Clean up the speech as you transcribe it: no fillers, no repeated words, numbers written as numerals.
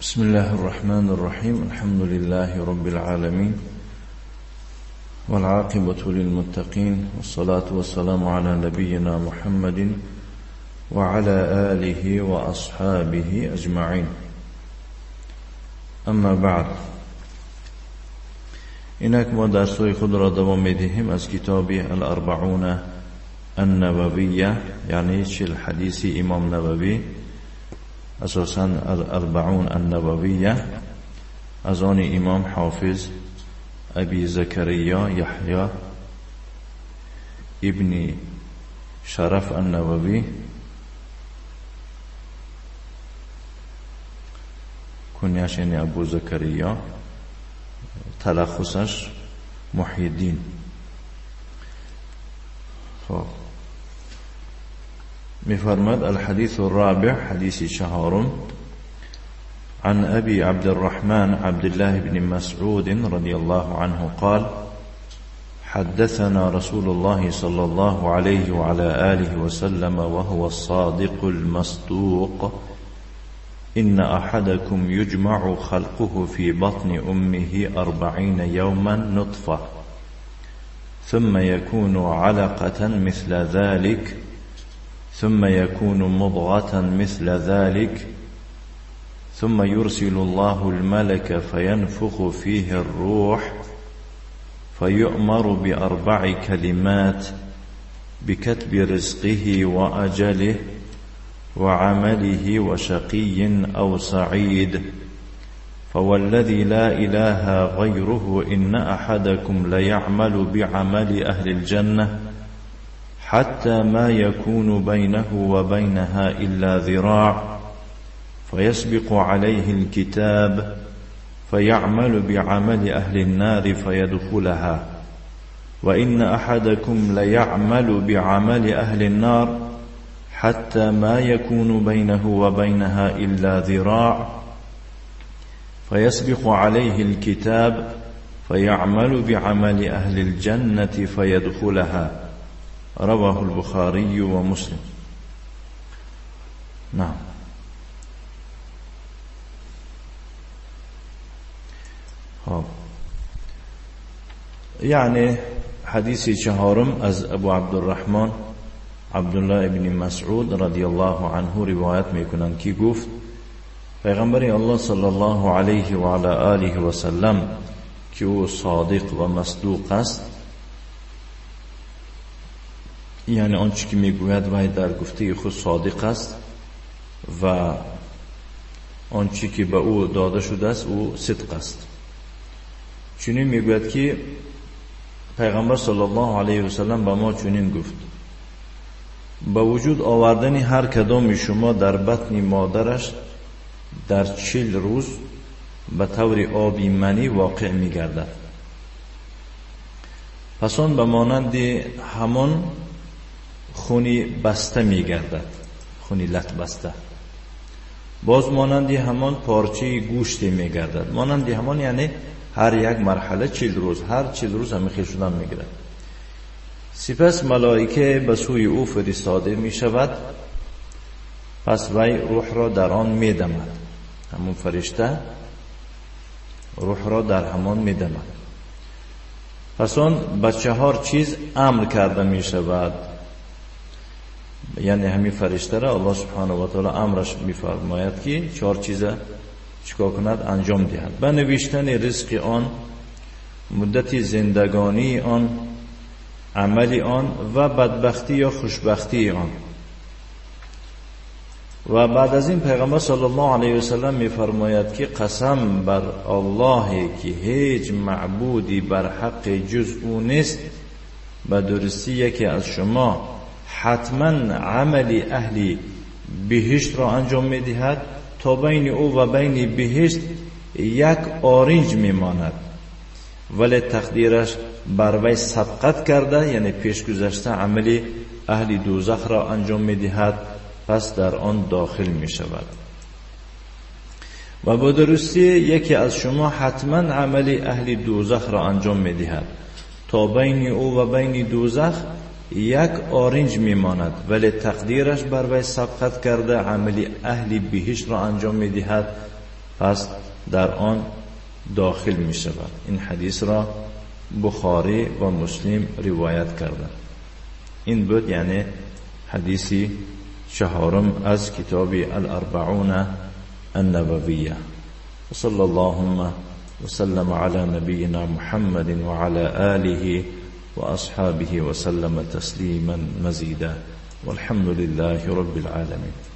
بسم الله الرحمن الرحيم. الحمد لله رب العالمين، والعاقبة للمتقين، والصلاة والسلام على نبينا محمد وعلى آله وأصحابه أجمعين. اما بعد، اینک ما درس‌های خود را دوام می‌دهیم از کتاب الاربعون النوویه، یعنی 40 حدیث امام نووی، اساساً الاربعون النوویه از آن امام حافظ ابی زکریا یحیی ابن شرف النووی، کنیش یعنی ابو زکریا، تلخصش محی الدین. می‌فرماید الحديث الرابع، حدیث چهارم، عن ابي عبد الرحمن عبد الله بن مسعود رضي الله عنه قال: حدثنا رسول الله صلى الله عليه وعلى آله وسلم وهو الصادق المصدوق: إن أحدكم يجمع خلقه في بطن أمه 40 يوما نطفة، ثم يكون علقة مثل ذلك، ثم يكون مضغة مثل ذلك، ثم يرسل الله الملك فينفخ فيه الروح، فيؤمر ب4 كلمات: بكتب رزقه وأجله وعمله وشقي أو سعيد. فوالذي لا إله غيره إن أحدكم ليعمل بعمل أهل الجنة حتى ما يكون بينه وبينها إلا ذراع، فيسبق عليه الكتاب فيعمل بعمل أهل النار فيدخلها، وإن أحدكم ليعمل بعمل أهل النار حتى ما يكون بينه وبينها إلا ذراع، فيسبق عليه الكتاب فيعمل بعمل أهل الجنة فيدخلها. رواه البخاري ومسلم. نعم. یعنی حدیث چهارم از ابو عبدالرحمن عبدالله ابن مسعود رضی الله عنه روایت میکنند که گفت پیغمبر الله صلی الله علیه و علی آله و سلم که او صادق و مصدوق است، یعنی آنچه که میگوید و در گفته خود صادق است و آنچه که به او داده شده است او صدق است. چنین میگوید که پیغمبر صلی الله علیه و سلم به ما چنین گفت: با وجود آوردن هر کدام شما در بطن مادرش در 40 روز به طور آبی منی واقع میگردد، پس آن به مانند همان خونی بسته میگردد، خونی لط بسته، باز مانند همان پارچه گوشت میگردد، مانند همان یعنی هر یک مرحله 40 روز، هر 40 روز همیشه شدن میگیرد. سپس ملائکه به سوی او فرستاده می شود، پس وی روح را در آن می دمد، همون فرشته روح را در همان می دمد. پس آن به 4 چیز امر کرده می شود، یعنی همین فرشته را الله سبحانه و تعالی امرش می فرماید که 4 چیز چیکار کند؟ انجام دهد: به نوشتن رزق آن، مدت زندگانی آن، عمل آن و بدبختی یا خوشبختی آن. و بعد از این پیغمبر صلی الله علیه و سلم می‌فرماید که قسم بر الله که هیچ معبودی بر حق جز او نیست، به درستی یکی از شما حتما عمل اهل بهشت را انجام می‌دهد تا بین او و بین بهشت 1 آرنج میماند، ولی تقدیرش بر وی سبقت کرده، یعنی پیش گذشته عمل اهل دوزخ را انجام میدهد، پس در آن داخل می شود. و با درستی یکی از شما حتما عمل اهل دوزخ را انجام میدهد تا بین او و بین دوزخ 1 آرنج میماند، ولی تقدیرش بر وی سبقت کرده عمل اهل بهشت را انجام میدهد، پس در آن داخل می شود. این حدیث را بخاری و مسلم روایت کردند. این بود یعنی حدیثی چهارم از کتاب الاربعون النوویه. صلی اللهم وسلم على نبينا محمد وعلى آله وأصحابه وسلم تسليما مزيدا والحمد لله رب العالمين.